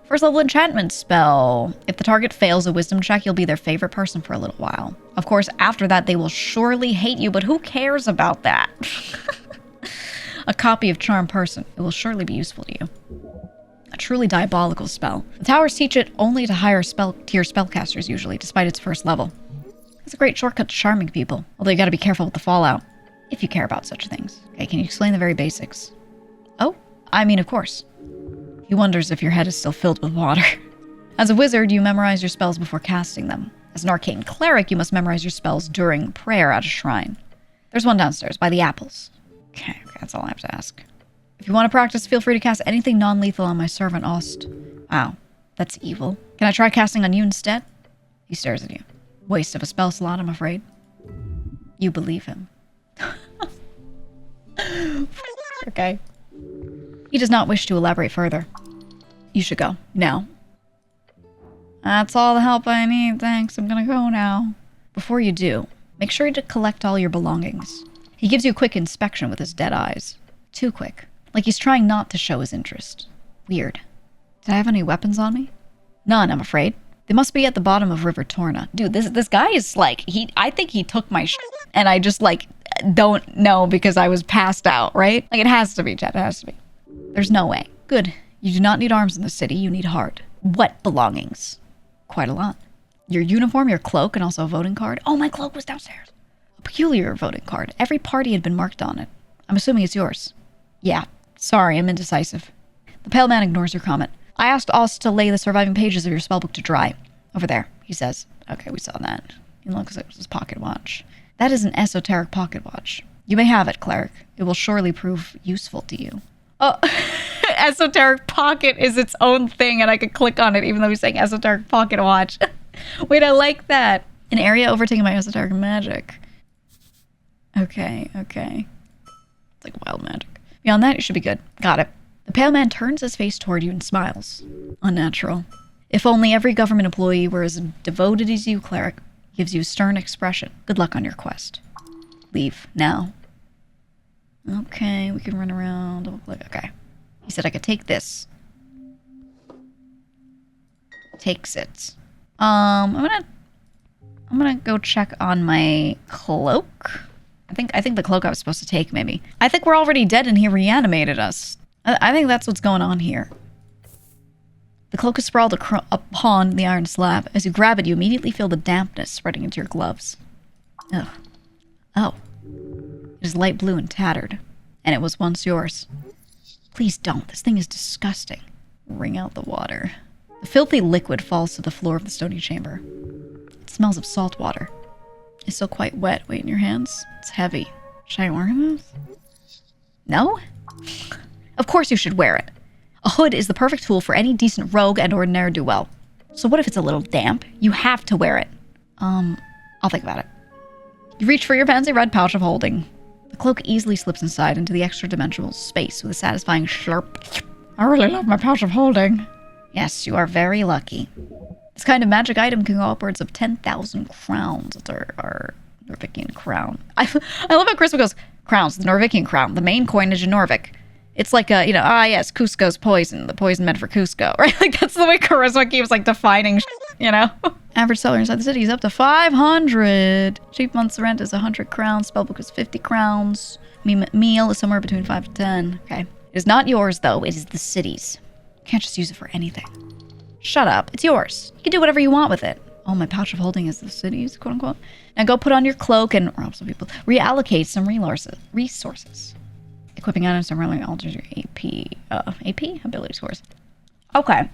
First level enchantment spell. If the target fails a wisdom check, you'll be their favorite person for a little while. Of course, after that, they will surely hate you, but who cares about that? A copy of charm person. It will surely be useful to you. A truly diabolical spell. The towers teach it only to higher tier spellcasters usually, despite its first level. It's a great shortcut to charming people, although you gotta be careful with the fallout. If you care about such things. Okay, can you explain the very basics? Oh, I mean, of course. He wonders if your head is still filled with water. As a wizard, you memorize your spells before casting them. As an arcane cleric, you must memorize your spells during prayer at a shrine. There's one downstairs, by the apples. Okay, that's all I have to ask. If you want to practice, feel free to cast anything non-lethal on my servant Ost. Wow, that's evil. Can I try casting on you instead? He stares at you. Waste of a spell slot, I'm afraid. You believe him. Okay. He does not wish to elaborate further. You should go. Now. That's all the help I need, thanks. I'm gonna go now. Before you do, make sure to collect all your belongings. He gives you a quick inspection with his dead eyes. Too quick. Like he's trying not to show his interest. Weird. Did I have any weapons on me? None, I'm afraid. They must be at the bottom of River Torna. Dude, this guy is like, I think he took my shit, and I just like, don't know because I was passed out, right? Like it has to be, Chet, it has to be. There's no way. Good. You do not need arms in the city, you need heart. What belongings? Quite a lot. Your uniform, your cloak, and also a voting card. Oh, my cloak was downstairs. A peculiar voting card. Every party had been marked on it. I'm assuming it's yours. Yeah. Sorry, I'm indecisive. The pale man ignores your comment. I asked Ost to lay the surviving pages of your spellbook to dry. Over there, he says. Okay, we saw that. He looks at his pocket watch. That is an esoteric pocket watch. You may have it, cleric. It will surely prove useful to you. Oh, esoteric pocket is its own thing, and I could click on it even though he's saying esoteric pocket watch. Wait, I like that. An area overtaken by esoteric magic. Okay, okay. It's like wild magic. Beyond that, you should be good. Got it. The pale man turns his face toward you and smiles. Unnatural. If only every government employee were as devoted as you, cleric. Gives you a stern expression. Good luck on your quest. Leave now. Okay, we can run around. Double click. Okay. He said I could take this. Takes it. I'm gonna go check on my cloak. I think the cloak I was supposed to take, maybe. I think we're already dead and he reanimated us. I think that's what's going on here. The cloak is sprawled upon the iron slab. As you grab it, you immediately feel the dampness spreading into your gloves. Ugh. Oh. It is light blue and tattered. And it was once yours. Please don't. This thing is disgusting. Wring out the water. The filthy liquid falls to the floor of the stony chamber. It smells of salt water. It's still quite wet. Wait in your hands. It's heavy. Should I wear this? No? Of course you should wear it. A hood is the perfect tool for any decent rogue and or ne'er-do-well. So what if it's a little damp? You have to wear it. I'll think about it. You reach for your fancy red pouch of holding. The cloak easily slips inside into the extra-dimensional space with a satisfying slurp. I really love my pouch of holding. Yes, you are very lucky. This kind of magic item can go upwards of 10,000 crowns. It's our Norvikian crown. I love how Crispin goes, crowns, the Norvikian crown. The main coinage in Norvik. It's like a, yes, Cusco's poison. The poison meant for Cusco, right? Like, that's the way Charisma keeps, like, defining Average salary inside the city is up to 500. Cheap month's rent is 100 crowns. Spellbook is 50 crowns. Meal is somewhere between 5 to 10. Okay. It is not yours, though. It is the city's. You can't just use it for anything. Shut up. It's yours. You can do whatever you want with it. Oh, my pouch of holding is the city's, quote unquote. Now go put on your cloak and rob some people. Reallocate some resources. Equipping items temporarily alters your AP ability scores. Okay.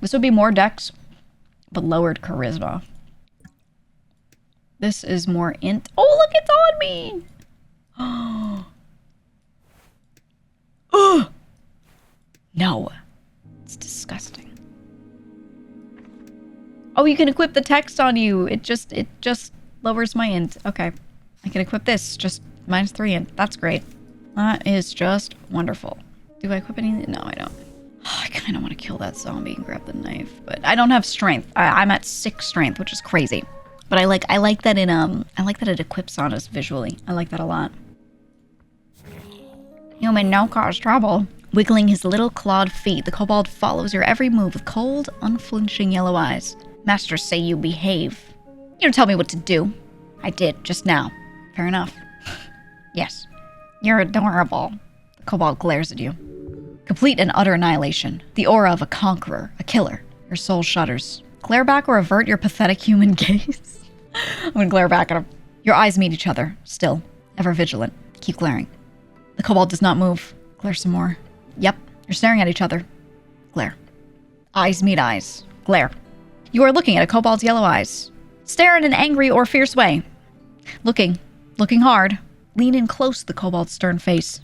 This would be more dex, but lowered charisma. This is more int. Oh, look, it's on me! Oh! No. It's disgusting. Oh, you can equip the text on you. It just lowers my int. Okay. I can equip this. Just -3 int. That's great. That is just wonderful. Do I equip anything? No, I don't. Oh, I kind of want to kill that zombie and grab the knife, but I don't have strength. I'm at 6 strength, which is crazy. But I like that it equips on us visually. I like that a lot. Human, no cause trouble. Wiggling his little clawed feet, the kobold follows your every move with cold, unflinching yellow eyes. Masters say you behave. You don't tell me what to do. I did, just now. Fair enough. Yes. You're adorable. The kobold glares at you. Complete and utter annihilation. The aura of a conqueror, a killer. Your soul shudders. Glare back or avert your pathetic human gaze. I'm gonna glare back at him. Your eyes meet each other, still. Ever vigilant. Keep glaring. The kobold does not move. Glare some more. Yep, you're staring at each other. Glare. Eyes meet eyes. Glare. You are looking at a kobold's yellow eyes. Stare in an angry or fierce way. Looking hard. Lean in close to the kobold's stern face.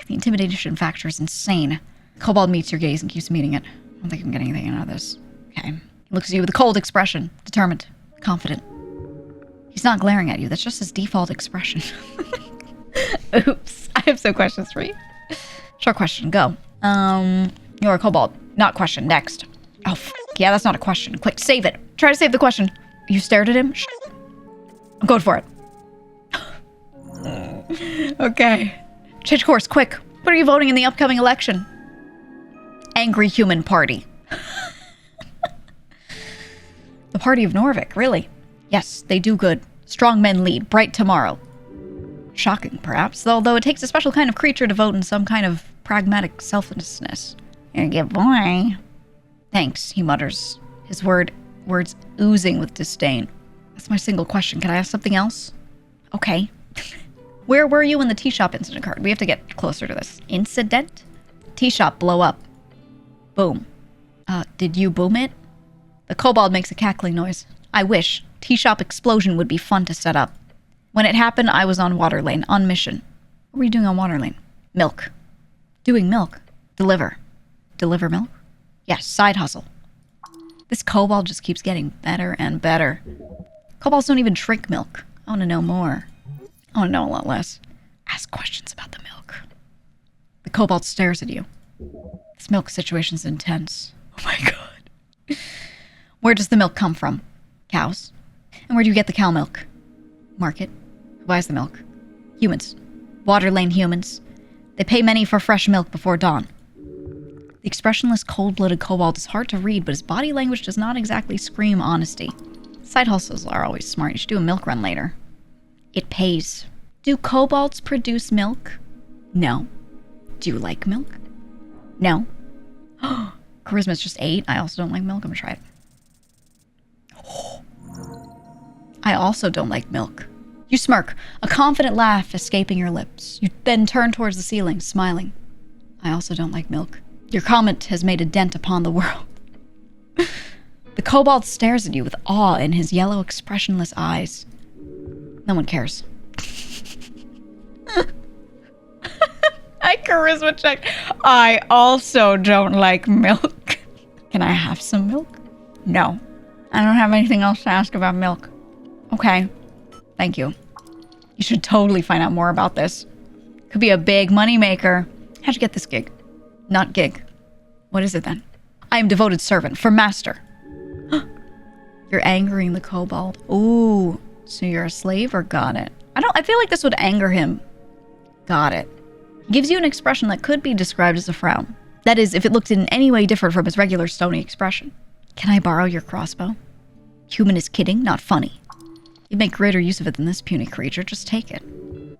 The intimidation factor is insane. The kobold meets your gaze and keeps meeting it. I don't think I'm getting anything out of this. Okay. He looks at you with a cold expression. Determined. Confident. He's not glaring at you. That's just his default expression. Oops. I have some questions for you. Short question. Go. You're a kobold. Not question. Next. Oh, yeah, that's not a question. Quick, save it. Try to save the question. You stared at him? I'm going for it. Okay. Change course, quick. What are you voting in the upcoming election? Angry Human Party. The Party of Norvik, really? Yes, they do good. Strong men lead. Bright tomorrow. Shocking, perhaps, although it takes a special kind of creature to vote in some kind of pragmatic selflessness. You're a good boy. Thanks, he mutters, his words oozing with disdain. That's my single question. Can I ask something else? Okay. Where were you when the tea shop incident occurred? We have to get closer to this. Incident? Tea shop blow up. Boom. Did you boom it? The kobold makes a cackling noise. I wish. Tea shop explosion would be fun to set up. When it happened, I was on water lane, on mission. What were you doing on water lane? Milk. Doing milk. Deliver. Deliver milk? Yes, side hustle. This kobold just keeps getting better and better. Kobolds don't even drink milk. I want to know more. I want to know a lot less. Ask questions about the milk. The kobold stares at you. This milk situation's intense. Oh my god. Where does the milk come from? Cows. And where do you get the cow milk? Market. Who buys the milk? Humans. Water lane humans. They pay many for fresh milk before dawn. The expressionless, cold-blooded kobold is hard to read, but his body language does not exactly scream honesty. Side hustles are always smart. You should do a milk run later. It pays. Do kobolds produce milk? No. Do you like milk? No. Charisma's just 8. I also don't like milk. I'm gonna try it. I also don't like milk. You smirk, a confident laugh escaping your lips. You then turn towards the ceiling, smiling. I also don't like milk. Your comment has made a dent upon the world. The kobold stares at you with awe in his yellow, expressionless eyes. No one cares. I charisma checked. I also don't like milk. Can I have some milk? No. I don't have anything else to ask about milk. Okay. Thank you. You should totally find out more about this. Could be a big moneymaker. How'd you get this gig? Not gig. What is it then? I am devoted servant for master. You're angering the kobold. Ooh. So you're a slave or got it? I feel like this would anger him. Got it. He gives you an expression that could be described as a frown. That is, if it looked in any way different from his regular stony expression. Can I borrow your crossbow? Human is kidding, not funny. You'd make greater use of it than this puny creature. Just take it.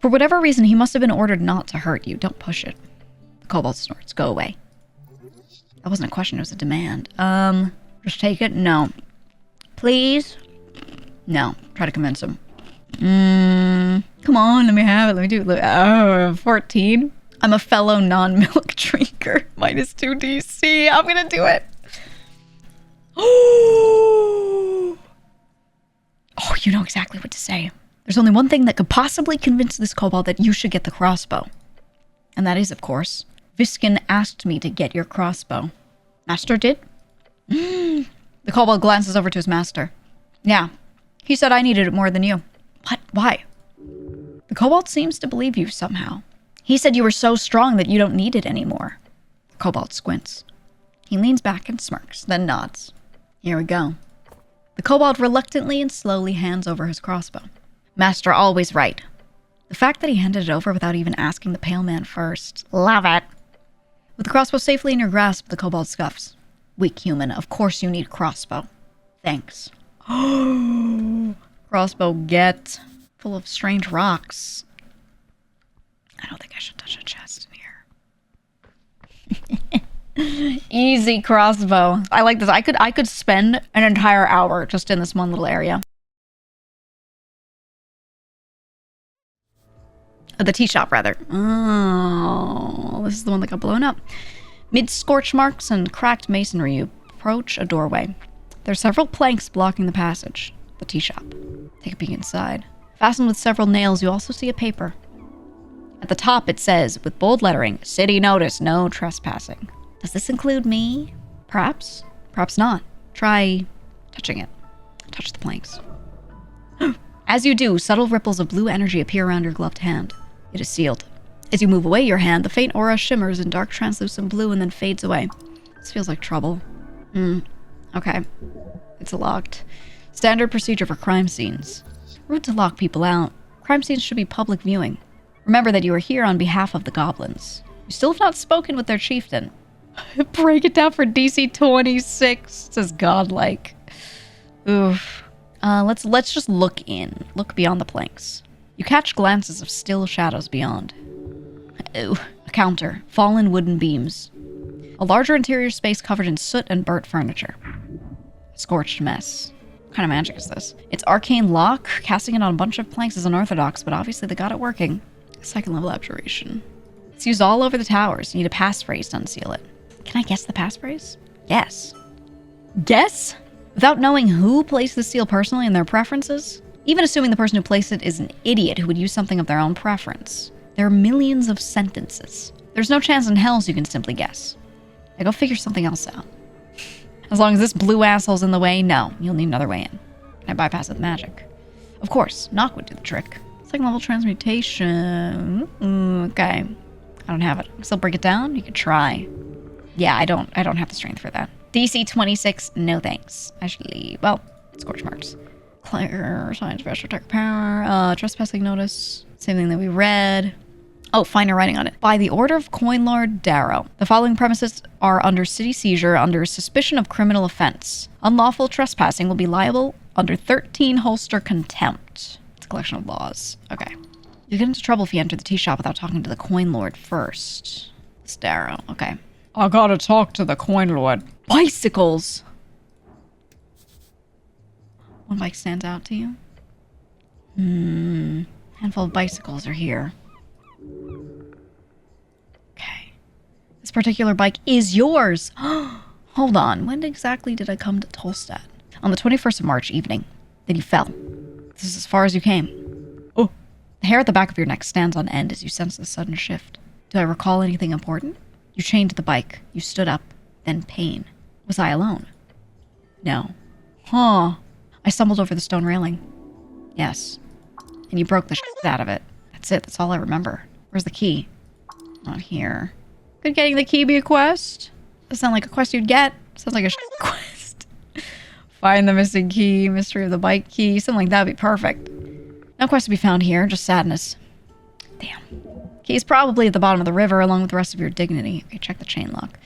For whatever reason, he must have been ordered not to hurt you. Don't push it. The kobold snorts. Go away. That wasn't a question, it was a demand. Just take it? No. Please? No. Try to convince him. Come on, let me have it. Let me do it. Oh, 14? I'm a fellow non-milk drinker. -2 DC. I'm gonna do it. Oh, you know exactly what to say. There's only one thing that could possibly convince this kobold that you should get the crossbow. And that is, of course, Viskin asked me to get your crossbow. Master did? The kobold glances over to his master. Yeah, he said I needed it more than you. What? Why? The kobold seems to believe you somehow. He said you were so strong that you don't need it anymore. The kobold squints. He leans back and smirks, then nods. Here we go. The kobold reluctantly and slowly hands over his crossbow. Master always right. The fact that he handed it over without even asking the pale man first. Love it. With the crossbow safely in your grasp, the kobold scuffs. Weak human, of course you need crossbow. Thanks. Crossbow get. Full of strange rocks. I don't think I should touch a chest in here. Easy crossbow. I like this. I could spend an entire hour just in this one little area. The tea shop, rather. Oh, this is the one that got blown up. Mid scorch marks and cracked masonry, you approach a doorway. There are several planks blocking the passage. The tea shop. Take a peek inside. Fastened with several nails, you also see a paper. At the top it says, with bold lettering, City Notice, no trespassing. Does this include me? Perhaps? Perhaps not. Try touching it. Touch the planks. As you do, subtle ripples of blue energy appear around your gloved hand. It is sealed. As you move away your hand, the faint aura shimmers in dark translucent blue and then fades away. This feels like trouble. Okay. It's locked. Standard procedure for crime scenes. Rude to lock people out. Crime scenes should be public viewing. Remember that you are here on behalf of the goblins. You still have not spoken with their chieftain. Break it down for DC 26. Says godlike. Oof. Let's just look in. Look beyond the planks. You catch glances of still shadows beyond. Ooh, a counter. Fallen wooden beams. A larger interior space covered in soot and burnt furniture. A scorched mess. What kind of magic is this? It's arcane lock. Casting it on a bunch of planks is unorthodox, but obviously they got it working. Second level abjuration. It's used all over the towers. You need a passphrase to unseal it. Can I guess the passphrase? Yes. Guess? Without knowing who placed the seal personally and their preferences? Even assuming the person who placed it is an idiot who would use something of their own preference. There are millions of sentences. There's no chance in hell you can simply guess. Now go figure something else out. As long as this blue asshole's in the way, no. You'll need another way in. Can I bypass it with magic? Of course. Knock would do the trick. Second level transmutation. Okay. I don't have it. I can still break it down? You could try. Yeah, I don't have the strength for that. DC 26, no thanks. I should leave. Well, scorch marks. Clear, signs of attack power, trespassing notice. Same thing that we read. Oh, finer writing on it. By the order of Coin Lord Darrow, the following premises are under city seizure under suspicion of criminal offense. Unlawful trespassing will be liable under 13 holster contempt. It's a collection of laws. Okay. You get into trouble if you enter the tea shop without talking to the Coin Lord first. It's Darrow. Okay. I gotta talk to the Coin Lord. Bicycles! One bike stands out to you? Handful of bicycles are here. Okay. This particular bike is yours! Hold on. When exactly did I come to Tolstad? On the 21st of March evening. Then you fell. This is as far as you came. Oh. The hair at the back of your neck stands on end as you sense the sudden shift. Do I recall anything important? You chained the bike. You stood up. Then pain. Was I alone? No. Huh. I stumbled over the stone railing. Yes. And you broke the shit out of it. That's it. That's all I remember. Where's the key? Not here. Could getting the key be a quest? Doesn't sound like a quest you'd get. Sounds like a shit quest. Find the missing key. Mystery of the bike key. Something like that would be perfect. No quest to be found here. Just sadness. Damn. Key's probably at the bottom of the river along with the rest of your dignity. Okay, check the chain lock.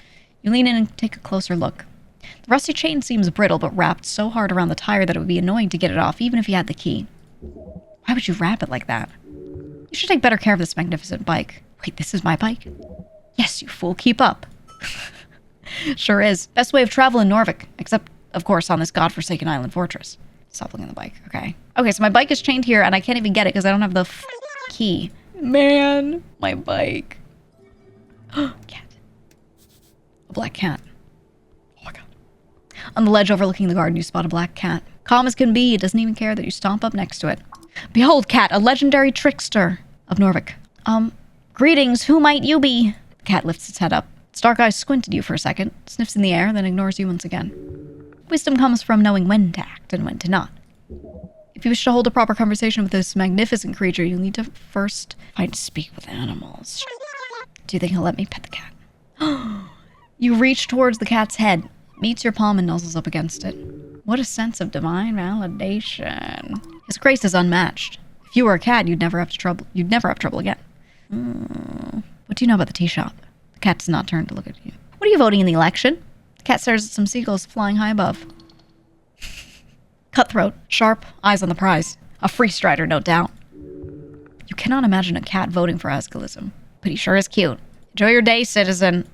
You lean in and take a closer look. The rusty chain seems brittle, but wrapped so hard around the tire that it would be annoying to get it off, even if you had the key. Why would you wrap it like that? You should take better care of this magnificent bike. Wait, this is my bike? Yes, you fool. Keep up. Sure is. Best way of travel in Norvik, except, of course, on this godforsaken island fortress. Stop looking at the bike. Okay. Okay, so my bike is chained here, and I can't even get it because I don't have the key. Man, my bike. Cat. A black cat. Oh my god. On the ledge overlooking the garden, you spot a black cat. Calm as can be, it doesn't even care that you stomp up next to it. Behold, cat, a legendary trickster of Norvik. Greetings, who might you be? The cat lifts its head up. Its dark eyes squint at you for a second, sniffs in the air, then ignores you once again. Wisdom comes from knowing when to act and when to not. If you wish to hold a proper conversation with this magnificent creature, you'll need to first find speak with animals. Do you think he'll let me pet the cat? You reach towards the cat's head, meets your palm and nuzzles up against it. What a sense of divine validation. His grace is unmatched. If you were a cat, you'd never have trouble again. What do you know about the tea shop? The cat does not turn to look at you. What are you voting in the election? The cat stares at some seagulls flying high above. Cutthroat, sharp, eyes on the prize. A free strider, no doubt. You cannot imagine a cat voting for Ascalism, but he sure is cute. Enjoy your day, citizen.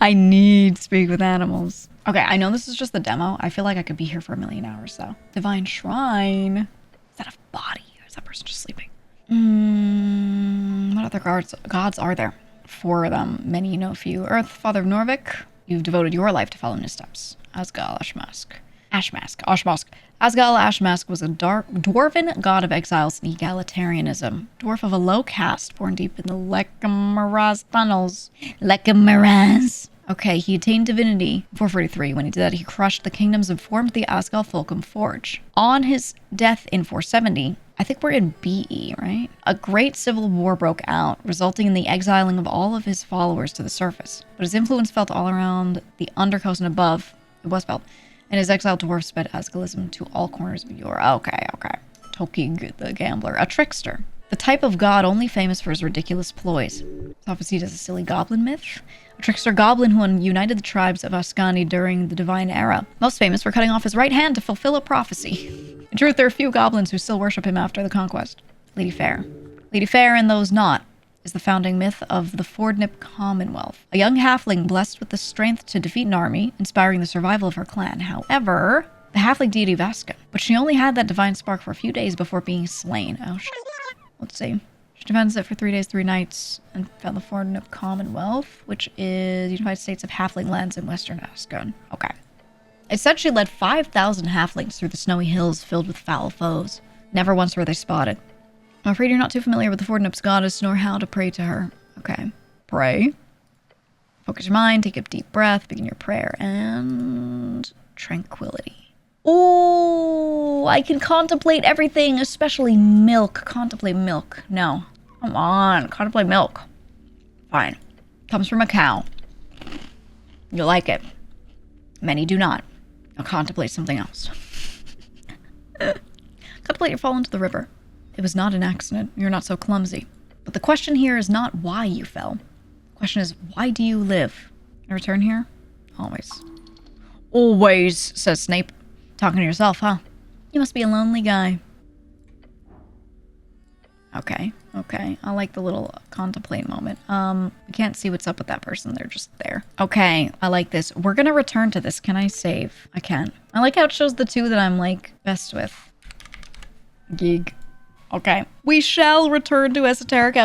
I need to speak with animals. Okay, I know this is just the demo. I feel like I could be here for a million hours, though. Divine Shrine. Is that a body? Or is that person just sleeping? What other gods are there? 4 of them. Many, no few. Earth, Father of Norvik. You've devoted your life to following his steps. Asgal Ashmask. Asgal Ashmask was a dwarven god of exiles and egalitarianism. Dwarf of a low caste, born deep in the Lekamaraz tunnels. Lekamaraz. Okay, he attained divinity in 443. When he did that, he crushed the kingdoms and formed the Asgal Folkum Forge. On his death in 470, I think we're in BE, right? A great civil war broke out, resulting in the exiling of all of his followers to the surface. But his influence felt all around the undercoast and above, it was felt, and his exiled dwarf sped Asgalism to all corners of Europe. Okay. Tokig the Gambler, a trickster. The type of god only famous for his ridiculous ploys. It's often seen as a silly goblin myth. A trickster goblin who united the tribes of Ascani during the Divine Era. Most famous for cutting off his right hand to fulfill a prophecy. In truth, there are few goblins who still worship him after the conquest. Lady Fair. Lady Fair and those not is the founding myth of the Fordnip Commonwealth. A young halfling blessed with the strength to defeat an army, inspiring the survival of her clan. However, the halfling deity Vasca. But she only had that divine spark for a few days before being slain. Oh, shit. Let's see. She defends it for 3 days, 3 nights, and found the Fordnip Commonwealth, which is the United States of halfling lands in western Ascon. Okay. It said she led 5,000 halflings through the snowy hills filled with foul foes. Never once were they spotted. I'm afraid you're not too familiar with the Fordnip's goddess, nor how to pray to her. Okay. Pray? Focus your mind, take a deep breath, begin your prayer, and tranquility. Oh, I can contemplate everything, especially milk. Contemplate milk. No. Come on, contemplate milk. Fine. Comes from a cow. You like it. Many do not. Now contemplate something else. Contemplate your fall into the river. It was not an accident. You're not so clumsy. But the question here is not why you fell. The question is, why do you live? Can I return here? Always. Always, says Snape. Talking to yourself, huh? You must be a lonely guy. Okay, okay. I like the little contemplate moment. We can't see what's up with that person. They're just there. Okay, I like this. We're gonna return to this. Can I save? I can. I like how it shows the two that I'm, like, best with. Geeg. Okay. We shall return to Esoteric